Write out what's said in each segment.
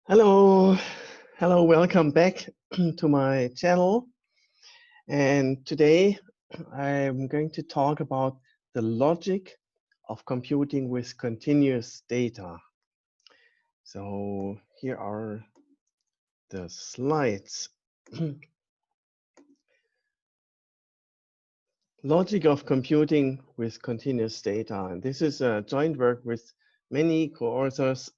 Hello, welcome back to my channel. And today I'm going to talk about the logic of computing with continuous data. So here are the slides. Logic of computing with continuous data. And this is a joint work with many co-authors,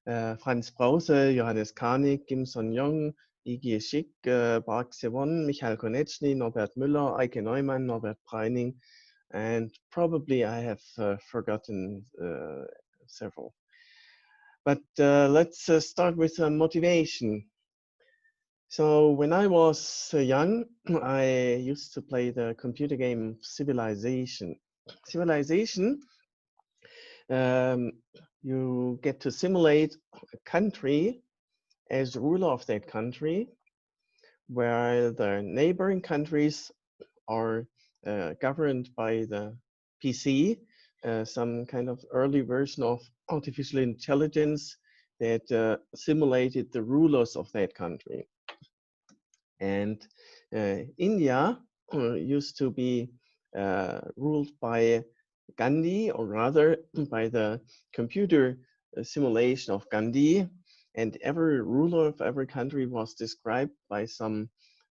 Franz Brause, Johannes Karnig, Kim Son-Yong, Iggy Schick, Park Se-won, Michael Konechny, Norbert Müller, Eike Neumann, Norbert Preining, and probably I have forgotten several. But let's start with motivation. So when I was young, I used to play the computer game Civilization. Civilization, you get to simulate a country as ruler of that country, where the neighboring countries are governed by the PC, some kind of early version of artificial intelligence that simulated the rulers of that country. And India used to be ruled by Gandhi, or rather by the computer simulation of Gandhi. And every ruler of every country was described by some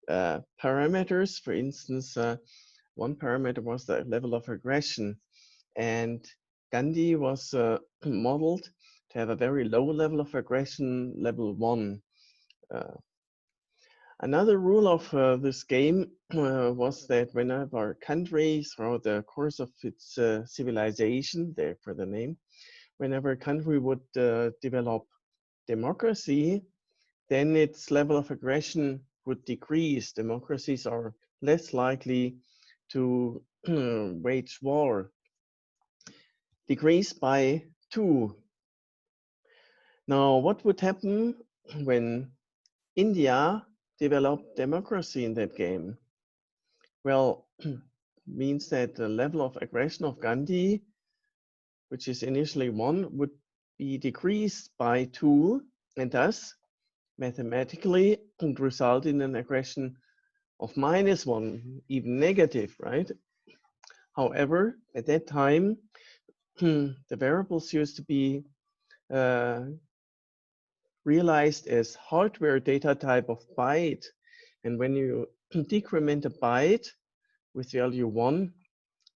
parameters. For instance, one parameter was the level of aggression. And Gandhi was modeled to have a very low level of aggression, level 1. Another rule of this game was that whenever a country, throughout the course of its civilization, therefore the name, whenever a country would develop democracy, then its level of aggression would decrease. Democracies are less likely to wage war. Decrease by 2. Now, what would happen when India developed democracy in that game? Well, means that the level of aggression of Gandhi, which is initially 1, would be decreased by 2, and thus mathematically would result in an aggression of -1, even negative, right? However, at that time, the variables used to be realized as hardware data type of byte. And when you decrement a byte with value 1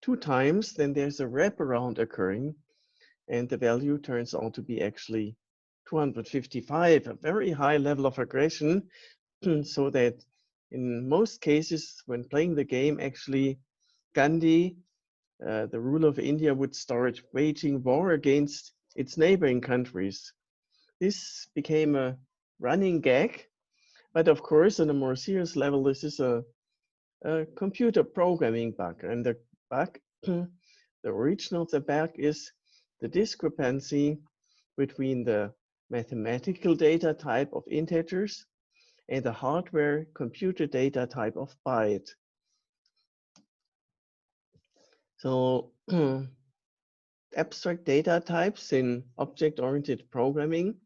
2 times, then there's a wraparound occurring, and the value turns out to be actually 255, a very high level of aggression, so that in most cases, when playing the game, actually Gandhi, the ruler of India, would start waging war against its neighboring countries. This became a running gag, but of course, on a more serious level, this is a computer programming bug. And the bug, the origin of the bug is the discrepancy between the mathematical data type of integers and the hardware computer data type of byte. So abstract data types in object-oriented programming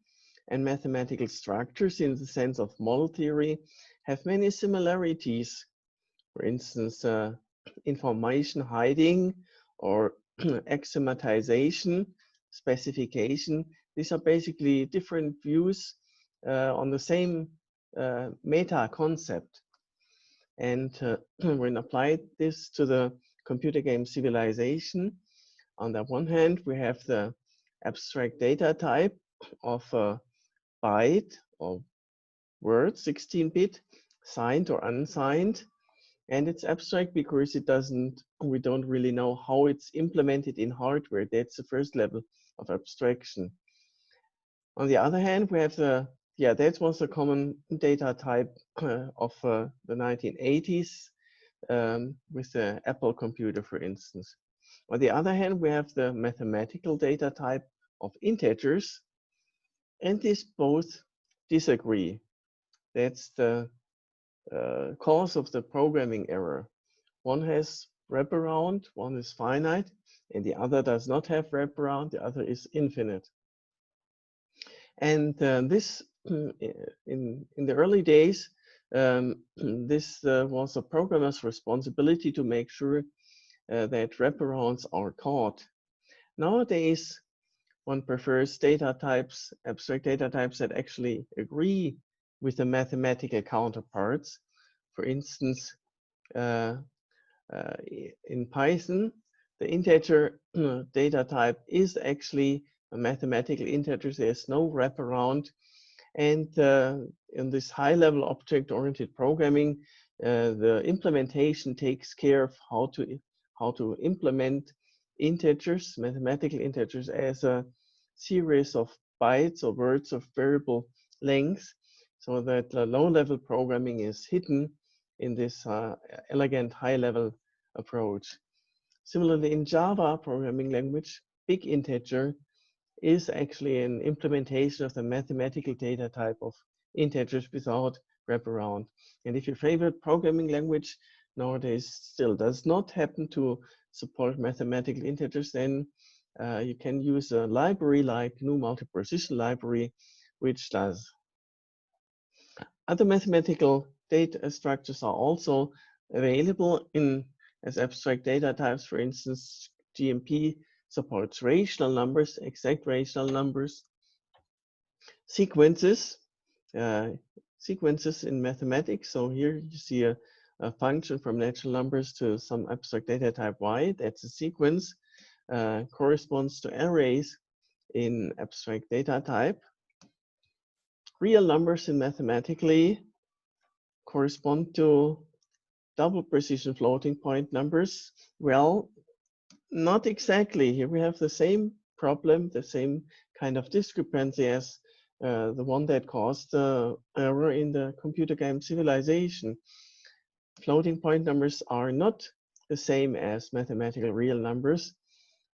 and mathematical structures in the sense of model theory have many similarities. For instance, information hiding or axiomatization, specification. These are basically different views on the same meta concept. And when applied this to the computer game Civilization, on the one hand, we have the abstract data type of a byte or word, 16-bit, signed or unsigned. And it's abstract because we don't really know how it's implemented in hardware. That's the first level of abstraction. On the other hand, we have that was a common data type of the 1980s with the Apple computer, for instance. On the other hand, we have the mathematical data type of integers, and these both disagree. That's the cause of the programming error. One has wraparound, one is finite, and the other does not have wraparound, the other is infinite. And this, in the early days, this was a programmer's responsibility to make sure that wraparounds are caught. Nowadays, one prefers data types, abstract data types that actually agree with the mathematical counterparts. For instance, in Python, the integer data type is actually a mathematical integer. There's no wraparound. And in this high-level object-oriented programming, the implementation takes care of how to implement integers, mathematical integers, as a series of bytes or words of variable length, so that low-level programming is hidden in this elegant high-level approach. Similarly, in Java programming language, big integer is actually an implementation of the mathematical data type of integers without wraparound. And if your favorite programming language nowadays still does not happen to support mathematical integers, then you can use a library like GNU multi-precision library, which does. Other mathematical data structures are also available as abstract data types. For instance, GMP supports rational numbers, exact rational numbers, sequences in mathematics. So here you see a function from natural numbers to some abstract data type y. That's a sequence, corresponds to arrays in abstract data type. Real numbers in mathematically correspond to double precision floating point numbers. Well, not exactly. Here we have the same problem, the same kind of discrepancy as the one that caused the error in the computer game Civilization. Floating point numbers are not the same as mathematical real numbers.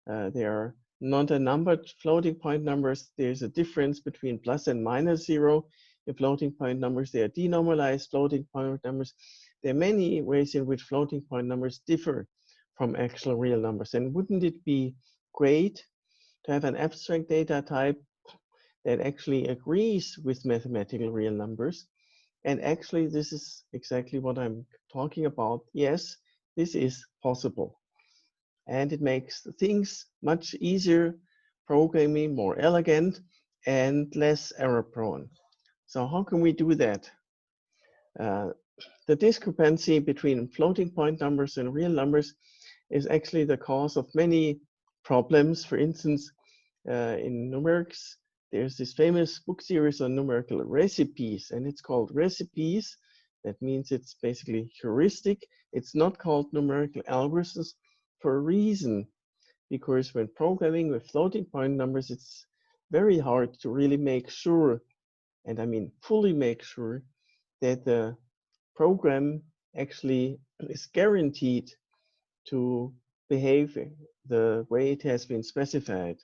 They are not a numbered floating point numbers. There's a difference between plus and minus 0. In floating point numbers, they are denormalized floating point numbers. There are many ways in which floating point numbers differ from actual real numbers. And wouldn't it be great to have an abstract data type that actually agrees with mathematical real numbers? And actually, this is exactly what I'm talking about. Yes, this is possible. And it makes things much easier, programming more elegant and less error prone. So how can we do that? The discrepancy between floating point numbers and real numbers is actually the cause of many problems. For instance, in numerics, there's this famous book series on numerical recipes, and it's called recipes. That means it's basically heuristic. It's not called numerical algorithms for a reason, because when programming with floating point numbers, it's very hard to really make sure, and I mean fully make sure, that the program actually is guaranteed to behave the way it has been specified.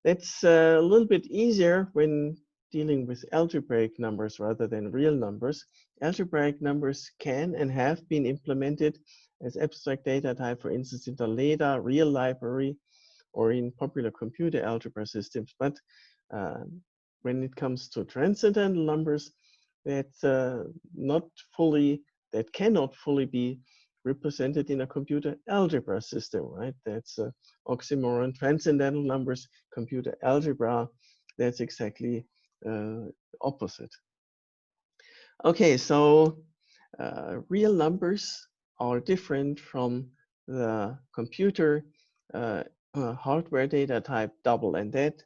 That's a little bit easier when dealing with algebraic numbers rather than real numbers. Algebraic numbers can and have been implemented as abstract data type, for instance, in the LEDA real library or in popular computer algebra systems. But when it comes to transcendental numbers, that cannot fully be represented in a computer algebra system, right? That's oxymoron. Transcendental numbers, computer algebra, that's exactly opposite. Okay, so real numbers are different from the computer hardware data type double, and that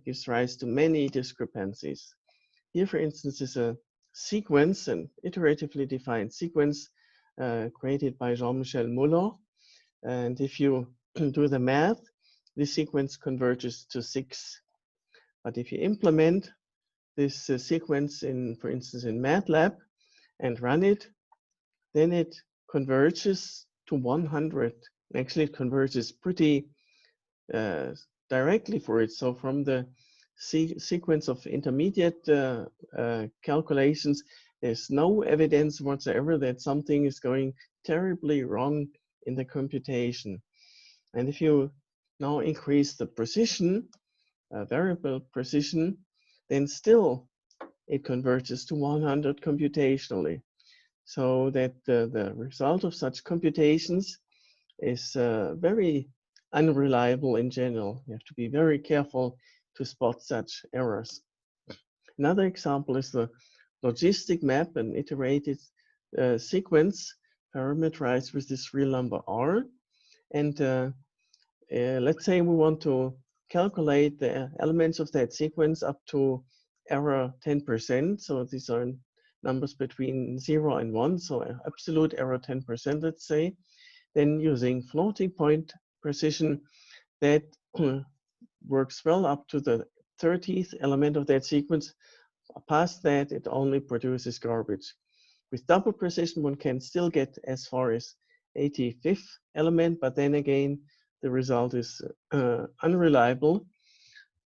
gives rise to many discrepancies. Here, for instance, is a sequence, an iteratively defined sequence created by Jean-Michel Moulin. And if you do the math, this sequence converges to 6. But if you implement this sequence in, for instance, in MATLAB and run it, then it converges to 100. Actually, it converges pretty directly for it. So from the sequence of intermediate calculations, there's no evidence whatsoever that something is going terribly wrong in the computation. And if you now increase the precision, variable precision, then still it converges to 100 computationally. So that the result of such computations is very unreliable in general. You have to be very careful to spot such errors. Another example is the logistic map, an iterated sequence parameterized with this real number R. And let's say we want to calculate the elements of that sequence up to error 10%. So these are numbers between 0 and 1, so absolute error 10%, let's say. Then using floating point precision, that works well up to the 30th element of that sequence. Past that, it only produces garbage. With double precision, one can still get as far as 85th element, but then again, the result is unreliable.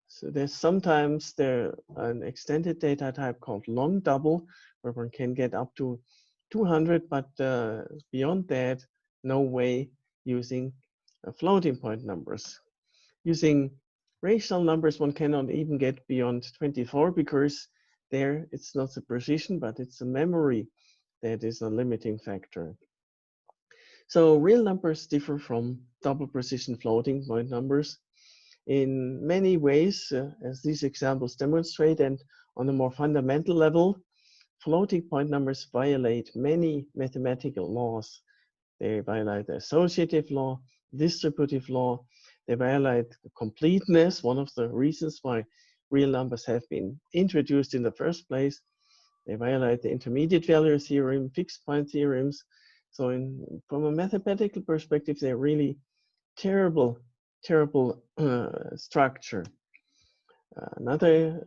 So there's sometimes an extended data type called long double, where one can get up to 200, but beyond that, no way using floating point numbers. Using rational numbers, one cannot even get beyond 24 because there it's not the precision, but it's the memory that is a limiting factor. So real numbers differ from double precision floating point numbers in many ways, as these examples demonstrate, and on a more fundamental level, floating point numbers violate many mathematical laws. They violate the associative law, distributive law, they violate completeness, one of the reasons why real numbers have been introduced in the first place. They violate the intermediate value theorem, fixed point theorems. So from a mathematical perspective, they're really terrible structure. Another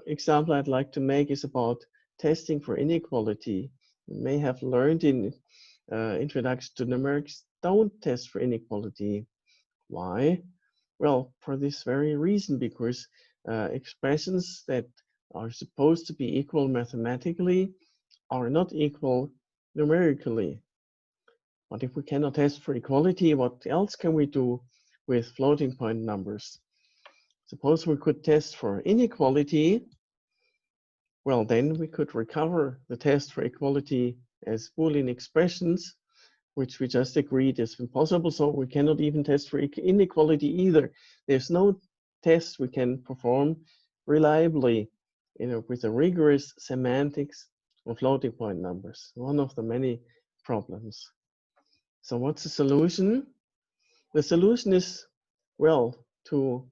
example I'd like to make is about testing for inequality. You may have learned in Introduction to Numerics, don't test for inequality. Why? Well, for this very reason, because expressions that are supposed to be equal mathematically are not equal numerically. But if we cannot test for equality, what else can we do with floating point numbers? Suppose we could test for inequality. Well, then we could recover the test for equality as Boolean expressions, which we just agreed is impossible. So we cannot even test for inequality either. There's no test we can perform reliably, with a rigorous semantics of floating point numbers. One of the many problems. So what's the solution? The solution is, well, to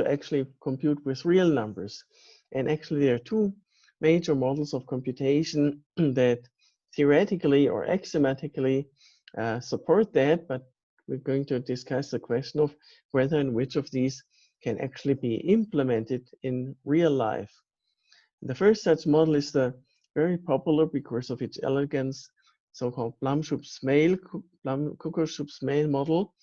actually compute with real numbers. And actually there are two major models of computation that theoretically or axiomatically support that, but we're going to discuss the question of whether and which of these can actually be implemented in real life. The first such model is the very popular because of its elegance, so-called Bloom-Cuckoo-Smale model,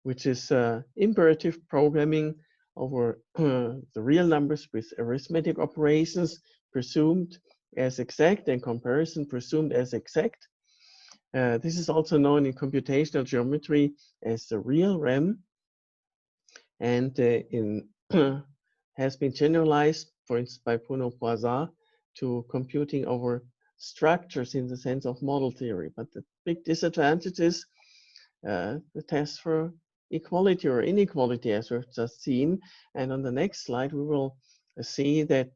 which is imperative programming over the real numbers with arithmetic operations presumed as exact and comparison presumed as exact. This is also known in computational geometry as the real REM, and has been generalized, for instance, by Bruno-Poisson to computing over structures in the sense of model theory. But the big disadvantage is the test for equality or inequality, as we've just seen. And on the next slide, we will see that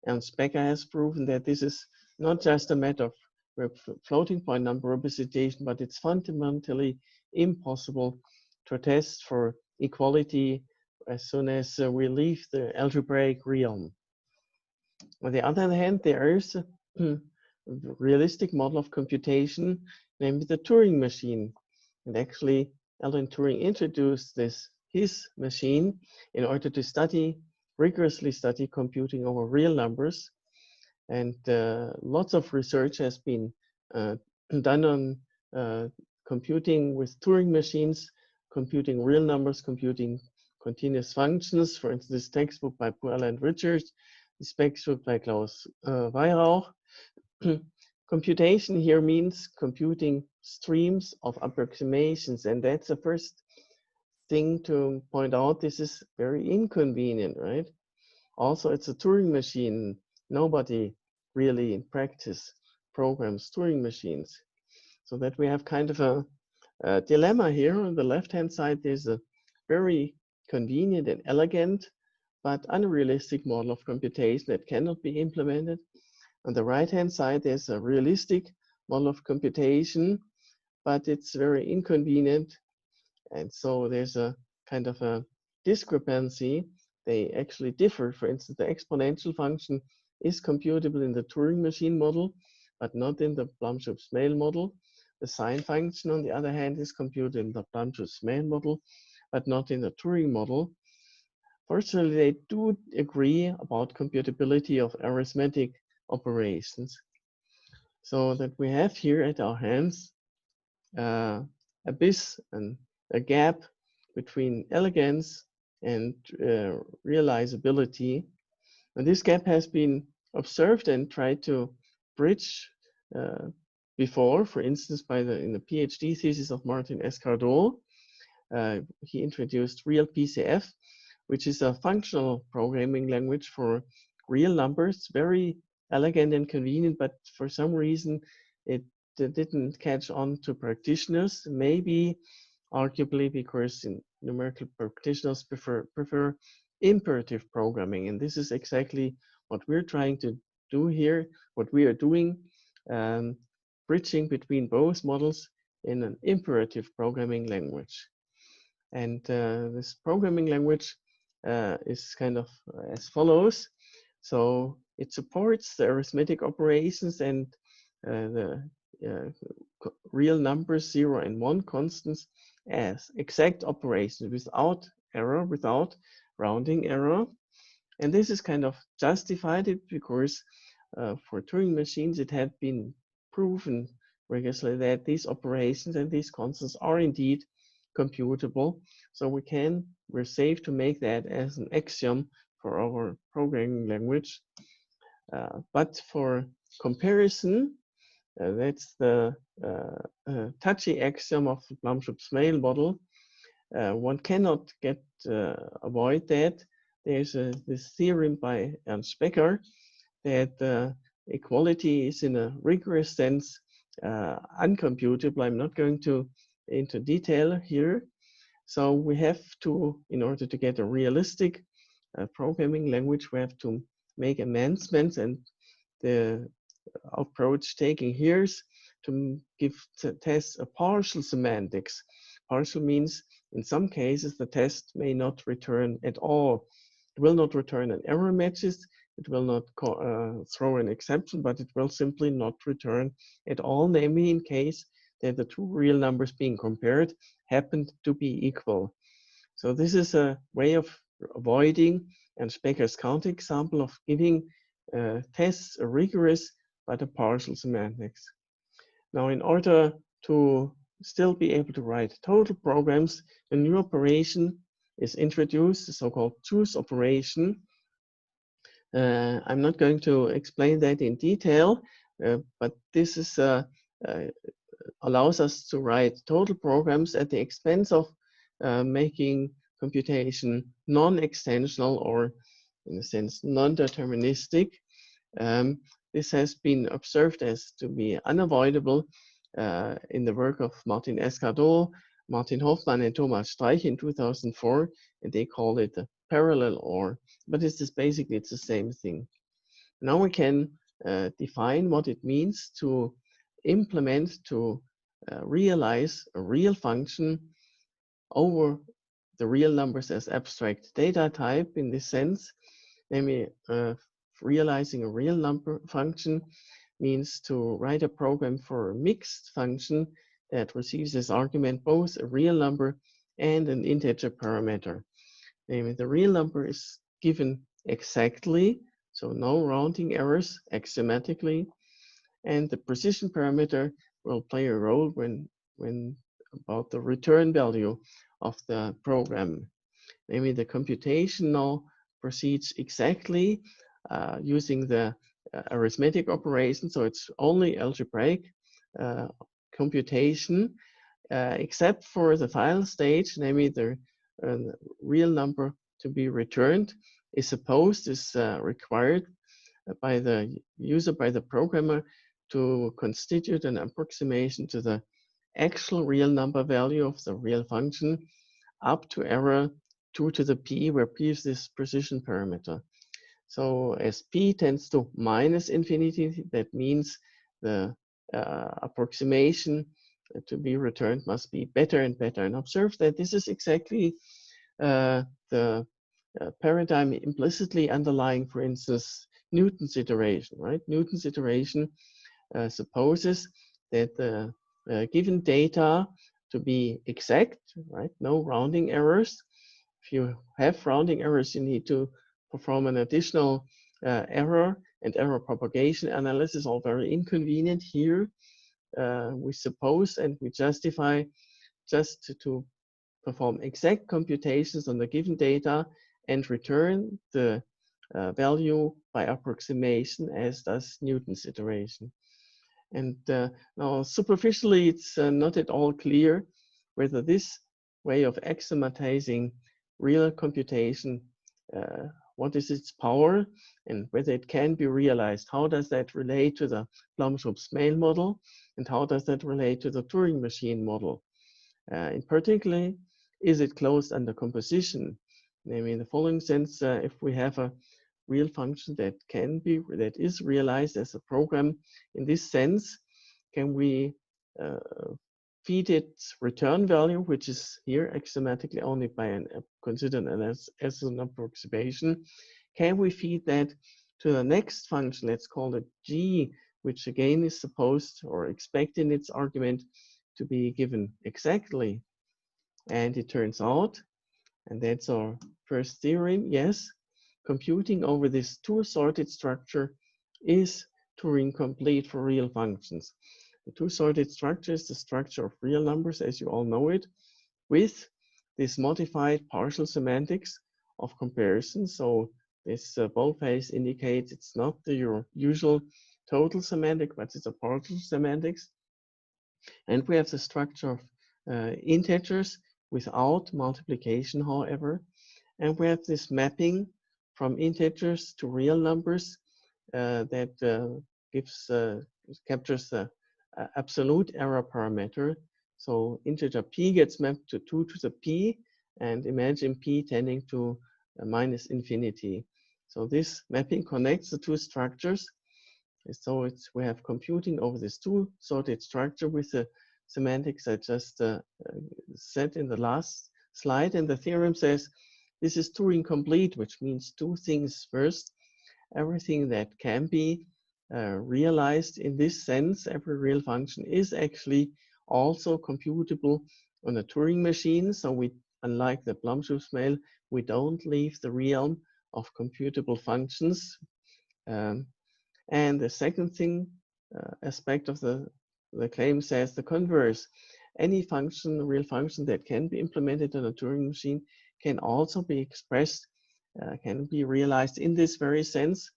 Ernst Becker has proven that this is not just a matter of floating point number representation, but it's fundamentally impossible to test for equality as soon as we leave the algebraic realm. On the other hand, there is a realistic model of computation, namely the Turing machine. And actually, Alan Turing introduced his machine in order to rigorously study computing over real numbers. And lots of research has been done on computing with Turing machines, computing real numbers, computing continuous functions. For instance, this textbook by Puel and Richards, this textbook by Klaus Weihrauch. Computation here means computing streams of approximations, and that's the first thing to point out, this is very inconvenient, right? Also, it's a Turing machine. Nobody really in practice programs Turing machines. So that we have kind of a dilemma here. On the left-hand side, there's a very convenient and elegant, but unrealistic model of computation that cannot be implemented. On the right-hand side, there's a realistic model of computation, but it's very inconvenient. And so there's a kind of a discrepancy. They actually differ. For instance, the exponential function is computable in the Turing machine model, but not in the Blum-Schutz-Smale model. The sine function, on the other hand, is computed in the Blum-Schutz-Smale model, but not in the Turing model. Fortunately, they do agree about computability of arithmetic operations. So that we have here at our hands abyss and a gap between elegance and realizability. And this gap has been observed and tried to bridge before, for instance, in the PhD thesis of Martin Escardó. He introduced real PCF, which is a functional programming language for real numbers, very elegant and convenient, but for some reason it didn't catch on to practitioners, maybe arguably because numerical practitioners prefer imperative programming. And this is exactly what we're trying to do here, what we are doing, bridging between both models in an imperative programming language. And this programming language is kind of as follows. So it supports the arithmetic operations and the real numbers 0 and 1 constants as exact operations without error, without rounding error. And this is kind of justified because for Turing machines, it had been proven rigorously that these operations and these constants are indeed computable. So we're safe to make that as an axiom for our programming language. But for comparison, that's the touchy axiom of the Blum-Schutz-Smale model. One cannot avoid that. There's this theorem by Ernst Becker that equality is in a rigorous sense uncomputable. I'm not going into detail here. So we have to, in order to get a realistic programming language, we have to make amendments, and the approach taken here is to test a partial semantics. Partial means in some cases the test may not return at all. It will not return an error messages, it will not throw an exception, but it will simply not return at all, namely in case that the two real numbers being compared happened to be equal. So this is a way of avoiding Ernst Becker's counterexample of giving tests a rigorous but a partial semantics. Now, in order to still be able to write total programs, a new operation is introduced, the so-called choose operation. I'm not going to explain that in detail, but this is allows us to write total programs at the expense of making computation non-extensional, or in a sense non-deterministic. This has been observed as to be unavoidable in the work of Martin Escardó, Martin Hoffmann, and Thomas Streich in 2004, and they call it a parallel OR, but it's the same thing. Now we can define what it means to implement, to realize a real function over the real numbers as abstract data type in this sense. Namely, realizing a real number function means to write a program for a mixed function that receives as argument both a real number and an integer parameter. Namely, the real number is given exactly, so no rounding errors axiomatically, and the precision parameter will play a role when about the return value of the program. Namely, the computation now proceeds exactly using the arithmetic operation, so it's only algebraic computation, except for the final stage, namely the a real number to be returned is supposed, is required by the user, by the programmer, to constitute an approximation to the actual real number value of the real function up to error 2 to the p, where p is this precision parameter. So as p tends to minus infinity, that means the approximation to be returned must be better and better. And observe that this is exactly the paradigm implicitly underlying, for instance, Newton's iteration, right? Newton's iteration supposes that the given data to be exact, right? No rounding errors. If you have rounding errors, you need to perform an additional error and error propagation analysis, all very inconvenient. Here, we suppose and we justify just to perform exact computations on the given data and return the value by approximation, as does Newton's iteration. And now superficially, it's not at all clear whether this way of axiomatizing real computation, what is its power and whether it can be realized. How does that relate to the Blum-Schupf-Smale model, and how does that relate to the Turing machine model? In particular, is it closed under composition? Namely, in the following sense, if we have a real function that is realized as a program, in this sense, can we feed its return value, which is here axiomatically only by considered as an approximation, can we feed that to the next function, let's call it g, which again is supposed or expected in its argument to be given exactly? And it turns out, and that's our first theorem, yes, computing over this two-sorted structure is Turing complete for real functions. The two-sorted structure is the structure of real numbers, as you all know it, with this modified partial semantics of comparison. So this boldface indicates it's not your usual total semantic, but it's a partial semantics. And we have the structure of integers without multiplication, however. And we have this mapping from integers to real numbers that captures the absolute error parameter. So integer p gets mapped to 2 to the p, and imagine p tending to minus infinity. So this mapping connects the two structures. So we have computing over this two-sorted structure with the semantics I just said in the last slide. And the theorem says this is Turing complete, which means two things. First, everything that can be realized in this sense, every real function is actually also computable on a Turing machine. So we, unlike the Blum-Schupf-Smale, we don't leave the realm of computable functions. And the second thing, aspect of the claim says the converse. Any function, real function that can be implemented on a Turing machine can also be expressed, can be realized in this very sense,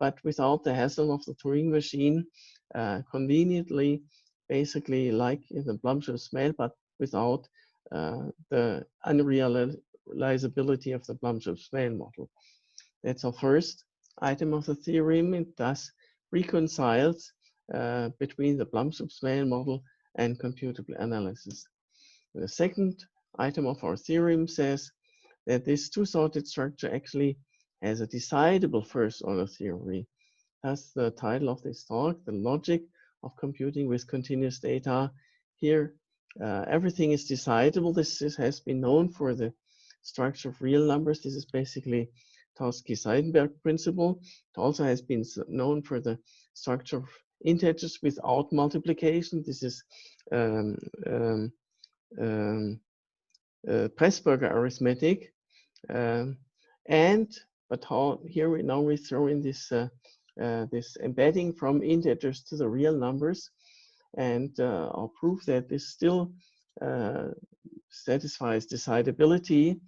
but without the hassle of the Turing machine, conveniently, basically like in the Blum-Schupf-Smale, but without the unrealizability of the Blum-Schupf-Smale model. That's our first item of the theorem. It thus reconciles between the Blum-Schupf-Smale model and computable analysis. The second item of our theorem says that this two-sorted structure actually has a decidable first-order theory. That's the title of this talk, the logic of computing with continuous data. Here, everything is decidable. This has been known for the structure of real numbers. This is basically Tarski-Seidenberg principle. It also has been known for the structure of integers without multiplication. This is Pressburger arithmetic. But here we throw in this this embedding from integers to the real numbers, and I'll prove that this still satisfies decidability.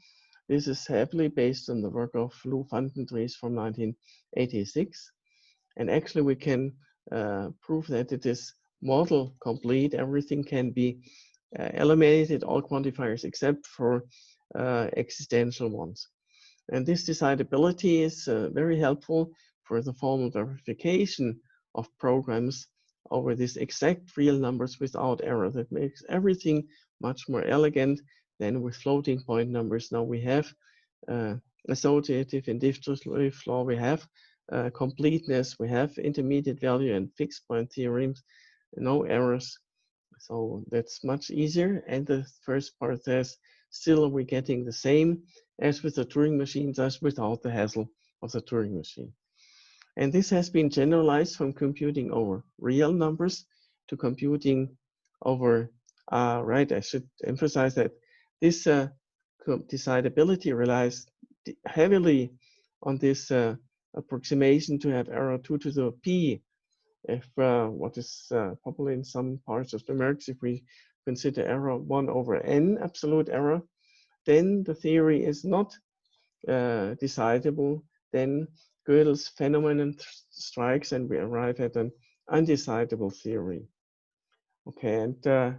This is heavily based on the work of Lou van den Dries from 1986, and actually we can prove that it is model complete. Everything can be eliminated, all quantifiers except for existential ones. And this decidability is very helpful for the formal verification of programs over these exact real numbers without error. That makes everything much more elegant than with floating point numbers. Now we have associative and distributive law, we have completeness, we have intermediate value and fixed point theorems, no errors. So that's much easier. And the first part says, still we're getting the same as with the Turing machine, just without the hassle of the Turing machine. And this has been generalized from computing over real numbers to computing over, I should emphasize that this decidability relies heavily on this approximation to have error 2 to the p. If what is popular in some parts of numerics, if we consider error 1 over n, absolute error, then the theory is not decidable. Then Gödel's phenomenon strikes and we arrive at an undecidable theory. Okay, and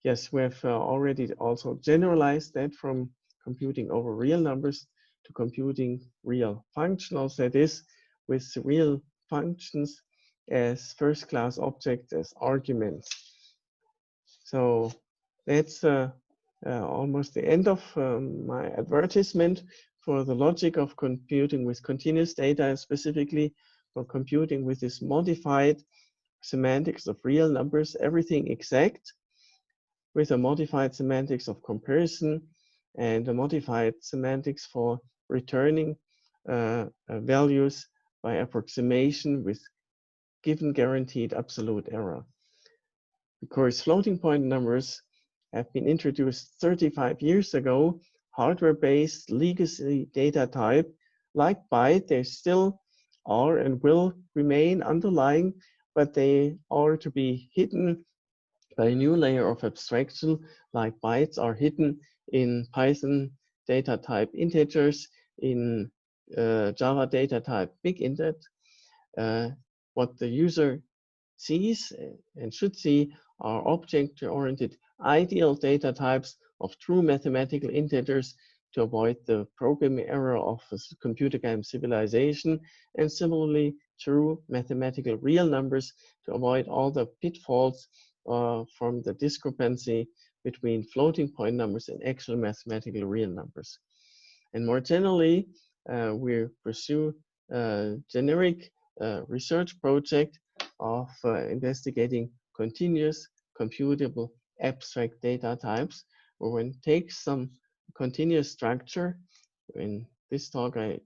yes, we have already also generalized that from computing over real numbers to computing real functionals, that is, with real functions as first-class objects, as arguments. So that's almost the end of my advertisement for the logic of computing with continuous data, and specifically for computing with this modified semantics of real numbers, everything exact, with a modified semantics of comparison and a modified semantics for returning values by approximation with given guaranteed absolute error. Because floating point numbers have been introduced 35 years ago, hardware-based legacy data type, like byte, they still are and will remain underlying, but they are to be hidden by a new layer of abstraction, like bytes are hidden in Python data type integers, in Java data type BIGINT. What the user sees and should see are object-oriented ideal data types of true mathematical integers to avoid the programming error of a computer game civilization, and similarly true mathematical real numbers to avoid all the pitfalls from the discrepancy between floating point numbers and actual mathematical real numbers. And more generally, we pursue a generic research project of investigating continuous computable abstract data types, where one takes some continuous structure. In this talk, I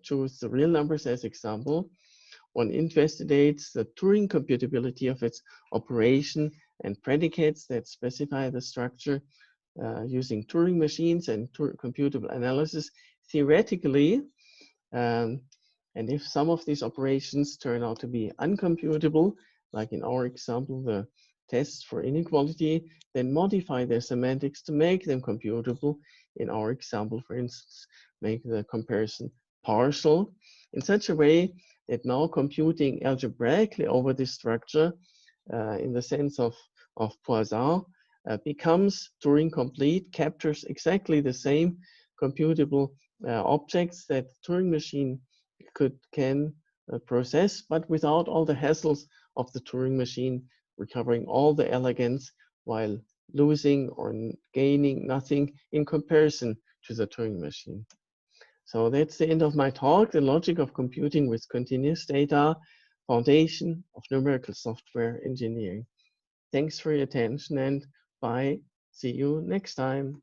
choose the real numbers as example. One investigates the Turing computability of its operation and predicates that specify the structure using Turing machines and computable analysis theoretically. And if some of these operations turn out to be uncomputable, like in our example, the tests for inequality, then modify their semantics to make them computable. In our example, for instance, make the comparison partial in such a way that now computing algebraically over this structure in the sense of Poisson becomes Turing complete, captures exactly the same computable objects that Turing machine can process, but without all the hassles of the Turing machine, recovering all the elegance while losing or gaining nothing in comparison to the Turing machine. So that's the end of my talk, the logic of computing with continuous data, foundation of numerical software engineering. Thanks for your attention and bye. See you next time.